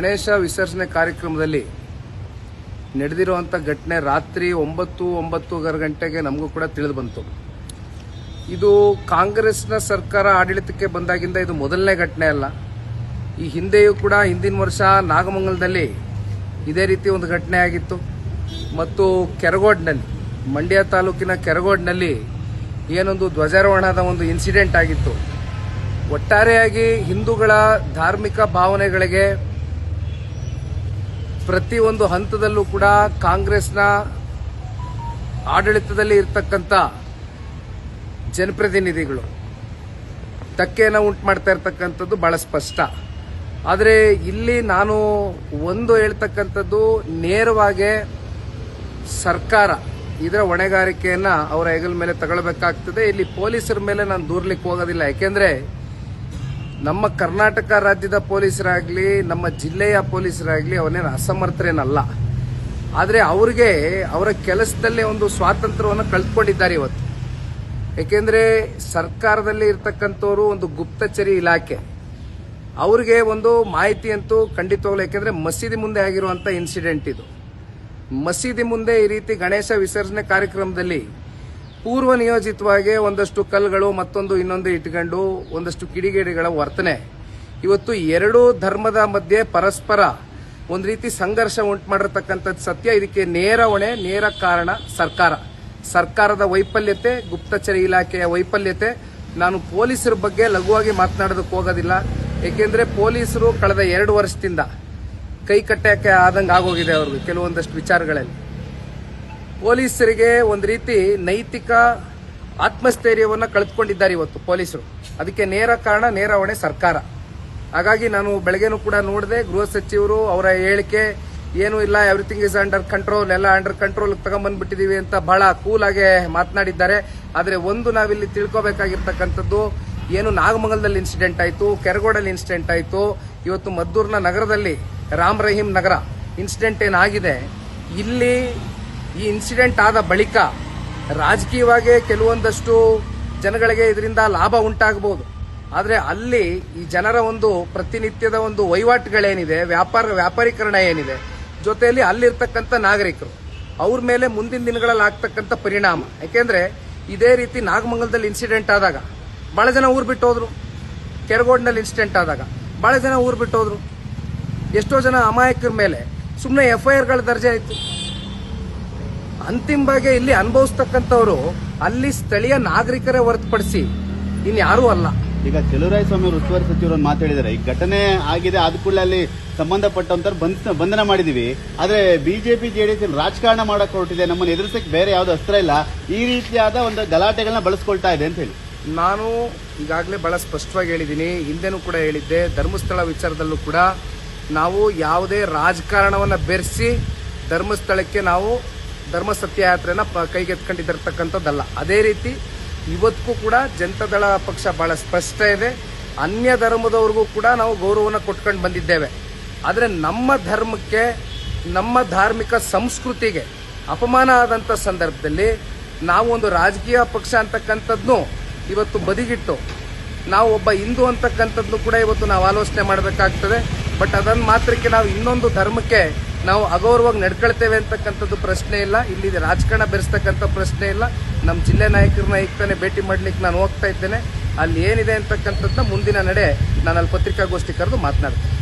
ಗಣೇಶ ವಿಸರ್ಜನೆ ಕಾರ್ಯಕ್ರಮದಲ್ಲಿ ನಡೆದಿರುವಂಥ ಘಟನೆ ರಾತ್ರಿ 9-9:30 ಗಂಟೆಗೆ ನಮಗೂ ಕೂಡ ತಿಳಿದು ಬಂತು. ಇದು ಕಾಂಗ್ರೆಸ್ನ ಸರ್ಕಾರ ಆಡಳಿತಕ್ಕೆ ಬಂದಾಗಿಂದ ಇದು ಮೊದಲನೇ ಘಟನೆ ಅಲ್ಲ. ಈ ಹಿಂದೆಯೂ ಕೂಡ ಹಿಂದಿನ ವರ್ಷ ನಾಗಮಂಗಲದಲ್ಲಿ ಇದೇ ರೀತಿ ಒಂದು ಘಟನೆ ಆಗಿತ್ತು ಮತ್ತು ಕೆರಗೋಡ್ನಲ್ಲಿ, ಮಂಡ್ಯ ತಾಲೂಕಿನ ಕೆರಗೋಡ್ನಲ್ಲಿ ಏನೊಂದು ಧ್ವಜಾರೋಹಣದ ಒಂದು ಇನ್ಸಿಡೆಂಟ್ ಆಗಿತ್ತು. ಒಟ್ಟಾರೆಯಾಗಿ ಹಿಂದೂಗಳ ಧಾರ್ಮಿಕ ಭಾವನೆಗಳಿಗೆ ಪ್ರತಿಯೊಂದು ಹಂತದಲ್ಲೂ ಕೂಡ ಕಾಂಗ್ರೆಸ್ನ ಆಡಳಿತದಲ್ಲಿ ಇರತಕ್ಕಂಥ ಜನಪ್ರತಿನಿಧಿಗಳು ಧಕ್ಕೆಯನ್ನು ಉಂಟು ಮಾಡ್ತಾ ಇರತಕ್ಕಂಥದ್ದು ಬಹಳ ಸ್ಪಷ್ಟ. ಆದರೆ ಇಲ್ಲಿ ನಾನು ಒಂದು ಹೇಳ್ತಕ್ಕಂಥದ್ದು, ನೇರವಾಗಿ ಸರ್ಕಾರ ಇದರ ಹೊಣೆಗಾರಿಕೆಯನ್ನು ಅವರ ಹೆಗಲ ಮೇಲೆ ತಗೊಳ್ಬೇಕಾಗ್ತದೆ. ಇಲ್ಲಿ ಪೊಲೀಸರ ಮೇಲೆ ನಾನು ದೂರ್ಲಿಕ್ಕೆ ಹೋಗೋದಿಲ್ಲ. ಯಾಕೆಂದ್ರೆ ನಮ್ಮ ಕರ್ನಾಟಕ ರಾಜ್ಯದ ಪೊಲೀಸರಾಗಲಿ, ನಮ್ಮ ಜಿಲ್ಲೆಯ ಪೊಲೀಸರಾಗಲಿ ಅವನೇನು ಅಸಮರ್ಥರೇನಲ್ಲ. ಆದರೆ ಅವರಿಗೆ ಅವರ ಕೆಲಸದಲ್ಲೇ ಒಂದು ಸ್ವಾತಂತ್ರ್ಯವನ್ನು ಕಳೆದುಕೊಂಡಿದ್ದಾರೆ ಇವತ್ತು. ಯಾಕೆಂದ್ರೆ ಸರ್ಕಾರದಲ್ಲಿ ಇರ್ತಕ್ಕಂಥವರು ಒಂದು ಗುಪ್ತಚರಿ ಇಲಾಖೆ, ಅವ್ರಿಗೆ ಒಂದು ಮಾಹಿತಿ ಅಂತೂ ಖಂಡಿತವಾಗ್ಲು, ಯಾಕೆಂದ್ರೆ ಮಸೀದಿ ಮುಂದೆ ಆಗಿರುವಂತ ಇನ್ಸಿಡೆಂಟ್ ಇದು. ಮಸೀದಿ ಮುಂದೆ ಈ ರೀತಿ ಗಣೇಶ ವಿಸರ್ಜನೆ ಕಾರ್ಯಕ್ರಮದಲ್ಲಿ ಪೂರ್ವ ನಿಯೋಜಿತವಾಗಿ ಒಂದಷ್ಟು ಕಲ್ಲುಗಳು ಮತ್ತೊಂದು ಇನ್ನೊಂದು ಇಟ್ಕೊಂಡು ಒಂದಷ್ಟು ಕಿಡಿಗೇಡಿಗಳ ವರ್ತನೆ ಇವತ್ತು ಎರಡೂ ಧರ್ಮದ ಮಧ್ಯೆ ಪರಸ್ಪರ ಒಂದು ರೀತಿ ಸಂಘರ್ಷ ಉಂಟು ಮಾಡಿರ್ತಕ್ಕಂಥದ್ದು ಸತ್ಯ. ಇದಕ್ಕೆ ನೇರ ಹೊಣೆ, ನೇರ ಕಾರಣ ಸರ್ಕಾರದ ವೈಫಲ್ಯತೆ, ಗುಪ್ತಚರ ಇಲಾಖೆಯ ವೈಫಲ್ಯತೆ. ನಾನು ಪೊಲೀಸರ ಬಗ್ಗೆ ಲಘುವಾಗಿ ಮಾತನಾಡೋದಕ್ಕೆ ಹೋಗೋದಿಲ್ಲ. ಏಕೆಂದ್ರೆ ಪೊಲೀಸರು ಕಳೆದ 2 ವರ್ಷದಿಂದ ಕೈ ಕಟ್ಟಕ್ಕೆ ಆದಂಗೆ ಆಗೋಗಿದೆ ಅವ್ರಿಗೆ ಕೆಲವೊಂದಷ್ಟು ವಿಚಾರಗಳಲ್ಲಿ. ಪೊಲೀಸರಿಗೆ ಒಂದು ರೀತಿ ನೈತಿಕ ಆತ್ಮಸ್ಥೈರ್ಯವನ್ನು ಕಳೆದುಕೊಂಡಿದ್ದಾರೆ ಇವತ್ತು ಪೊಲೀಸರು. ಅದಕ್ಕೆ ನೇರ ಕಾರಣ, ನೇರ ಹೊಣೆ ಸರ್ಕಾರ. ಹಾಗಾಗಿ ನಾನು ಬೆಳಗ್ಗೆನೂ ಕೂಡ ನೋಡಿದೆ, ಗೃಹ ಸಚಿವರು ಅವರ ಹೇಳಿಕೆ ಏನೂ ಇಲ್ಲ, ಎವ್ರಿಥಿಂಗ್ ಇಸ್ ಅಂಡರ್ ಕಂಟ್ರೋಲ್, ಎಲ್ಲ ಅಂಡರ್ ಕಂಟ್ರೋಲ್ ತಗೊಂಡ್ಬಂದ್ಬಿಟ್ಟಿದೀವಿ ಅಂತ ಬಹಳ ಕೂಲ್ ಆಗಿ ಮಾತನಾಡಿದ್ದಾರೆ. ಆದರೆ ಒಂದು ನಾವಿಲ್ಲಿ ತಿಳ್ಕೋಬೇಕಾಗಿರ್ತಕ್ಕಂಥದ್ದು, ಏನು ನಾಗಮಂಗಲದಲ್ಲಿ ಇನ್ಸಿಡೆಂಟ್ ಆಯಿತು, ಕೆರಗೋಡಲ್ಲಿ ಇನ್ಸಿಡೆಂಟ್ ಆಯಿತು, ಇವತ್ತು ಮದ್ದೂರಿನ ನಗರದಲ್ಲಿ ರಾಮ್ ರಹೀಂ ನಗರ ಇನ್ಸಿಡೆಂಟ್ ಏನಾಗಿದೆ, ಇಲ್ಲಿ ಈ ಇನ್ಸಿಡೆಂಟ್ ಆದ ಬಳಿಕ ರಾಜಕೀಯವಾಗಿ ಕೆಲವೊಂದಷ್ಟು ಜನಗಳಿಗೆ ಇದರಿಂದ ಲಾಭ ಉಂಟಾಗಬಹುದು. ಆದರೆ ಅಲ್ಲಿ ಈ ಜನರ ಒಂದು ಪ್ರತಿನಿತ್ಯದ ಒಂದು ವಹಿವಾಟುಗಳೇನಿದೆ, ವ್ಯಾಪಾರೀಕರಣ ಏನಿದೆ, ಜೊತೆಯಲ್ಲಿ ಅಲ್ಲಿರ್ತಕ್ಕಂಥ ನಾಗರಿಕರು ಅವ್ರ ಮೇಲೆ ಮುಂದಿನ ದಿನಗಳಲ್ಲಿ ಆಗ್ತಕ್ಕಂಥ ಪರಿಣಾಮ. ಯಾಕೆಂದ್ರೆ ಇದೇ ರೀತಿ ನಾಗಮಂಗಲದಲ್ಲಿ ಇನ್ಸಿಡೆಂಟ್ ಆದಾಗ ಬಹಳ ಜನ ಊರು ಬಿಟ್ಟು ಹೋದ್ರು, ಕೆರಗೋಡ್ನಲ್ಲಿ ಇನ್ಸಿಡೆಂಟ್ ಆದಾಗ ಬಹಳ ಜನ ಊರು ಬಿಟ್ಟು ಹೋದ್ರು. ಎಷ್ಟೋ ಜನ ಅಮಾಯಕರ ಮೇಲೆ ಸುಮ್ಮನೆ FIR ದರ್ಜೆ ಆಯಿತು. ಅಂತಿಮವಾಗಿ ಇಲ್ಲಿ ಅನುಭವಿಸ್ತಕ್ಕಂಥವ್ರು ಅಲ್ಲಿ ಸ್ಥಳೀಯ ನಾಗರಿಕರೇ ಹೊರತುಪಡಿಸಿ ಇನ್ಯಾರೂ ಅಲ್ಲ. ಈಗ ಚಲುವರಾಯಸ್ವಾಮಿ ಅವರು ಉಸ್ತುವಾರಿ ಸಚಿವರು ಒಂದು ಮಾತು ಹೇಳಿದ್ದಾರೆ, ಈ ಘಟನೆ ಆಗಿದೆ ಆದ ಕೂಡಲೇ ಅಲ್ಲಿ ಸಂಬಂಧಪಟ್ಟಂತ ಬಂಧನ ಮಾಡಿದೀವಿ. ಆದ್ರೆ ಬಿಜೆಪಿ JDS ರಾಜಕಾರಣ ಮಾಡಕ್ ಹೊರಟಿದೆ, ನಮ್ಮನ್ನು ಎದುರಿಸಕ್ಕೆ ಬೇರೆ ಯಾವ್ದು ಅಸ್ತ್ರ ಇಲ್ಲ, ಈ ರೀತಿಯಾದ ಒಂದು ಗಲಾಟೆಗಳನ್ನ ಬಳಸ್ಕೊಳ್ತಾ ಇದೆ ಅಂತ ಹೇಳಿ. ನಾನು ಈಗಾಗಲೇ ಬಹಳ ಸ್ಪಷ್ಟವಾಗಿ ಹೇಳಿದ್ದೀನಿ, ಹಿಂದೆನೂ ಕೂಡ ಹೇಳಿದ್ದೆ, ಧರ್ಮಸ್ಥಳ ವಿಚಾರದಲ್ಲೂ ಕೂಡ ನಾವು ಯಾವುದೇ ರಾಜಕಾರಣವನ್ನು ಬೆರೆಸಿ ಧರ್ಮಸ್ಥಳಕ್ಕೆ ನಾವು ಧರ್ಮ ಸತ್ಯಯಾತ್ರೆನ ಕೈಗೆತ್ಕೊಂಡಿರ್ತಕ್ಕಂಥದ್ದಲ್ಲ. ಅದೇ ರೀತಿ ಇವತ್ತಿಗೂ ಕೂಡ ಜನತಾದಳ ಪಕ್ಷ ಬಹಳ ಸ್ಪಷ್ಟ ಇದೆ, ಅನ್ಯ ಧರ್ಮದವ್ರಿಗೂ ಕೂಡ ನಾವು ಗೌರವವನ್ನು ಕೊಟ್ಕೊಂಡು ಬಂದಿದ್ದೇವೆ. ಆದರೆ ನಮ್ಮ ಧರ್ಮಕ್ಕೆ, ನಮ್ಮ ಧಾರ್ಮಿಕ ಸಂಸ್ಕೃತಿಗೆ ಅಪಮಾನ ಆದಂಥ ಸಂದರ್ಭದಲ್ಲಿ ನಾವು ಒಂದು ರಾಜಕೀಯ ಪಕ್ಷ ಅಂತಕ್ಕಂಥದ್ನು ಇವತ್ತು ಬದಿಗಿಟ್ಟು ನಾವು ಒಬ್ಬ ಹಿಂದೂ ಅಂತಕ್ಕಂಥದ್ನು ಕೂಡ ಇವತ್ತು ನಾವು ಆಲೋಚನೆ ಮಾಡಬೇಕಾಗ್ತದೆ. ಬಟ್ ಅದನ್ನ ಮಾತ್ರಕ್ಕೆ ನಾವು ಇನ್ನೊಂದು ಧರ್ಮಕ್ಕೆ ನಾವು ಅಗೌರವಾಗಿ ನಡ್ಕೊಳ್ತೇವೆ ಅಂತಕ್ಕಂಥದ್ದು ಪ್ರಶ್ನೆ ಇಲ್ಲ. ಇಲ್ಲಿ ರಾಜಕಾರಣ ಬೆರೆಸ್ತಕ್ಕಂಥ ಪ್ರಶ್ನೆ ಇಲ್ಲ. ನಮ್ಮ ಜಿಲ್ಲೆ ನಾಯಕರನ್ನ ಈಗ ತಾನೇ ಭೇಟಿ ಮಾಡ್ಲಿಕ್ಕೆ ನಾನು ಹೋಗ್ತಾ ಇದ್ದೇನೆ. ಅಲ್ಲಿ ಏನಿದೆ ಅಂತಕ್ಕಂಥದ್ದನ್ನ ಮುಂದಿನ ನಡೆ ನಾನು ಅಲ್ಲಿ ಪತ್ರಿಕಾಗೋಷ್ಠಿ ಕರೆದು ಮಾತನಾಡ್ತೇನೆ.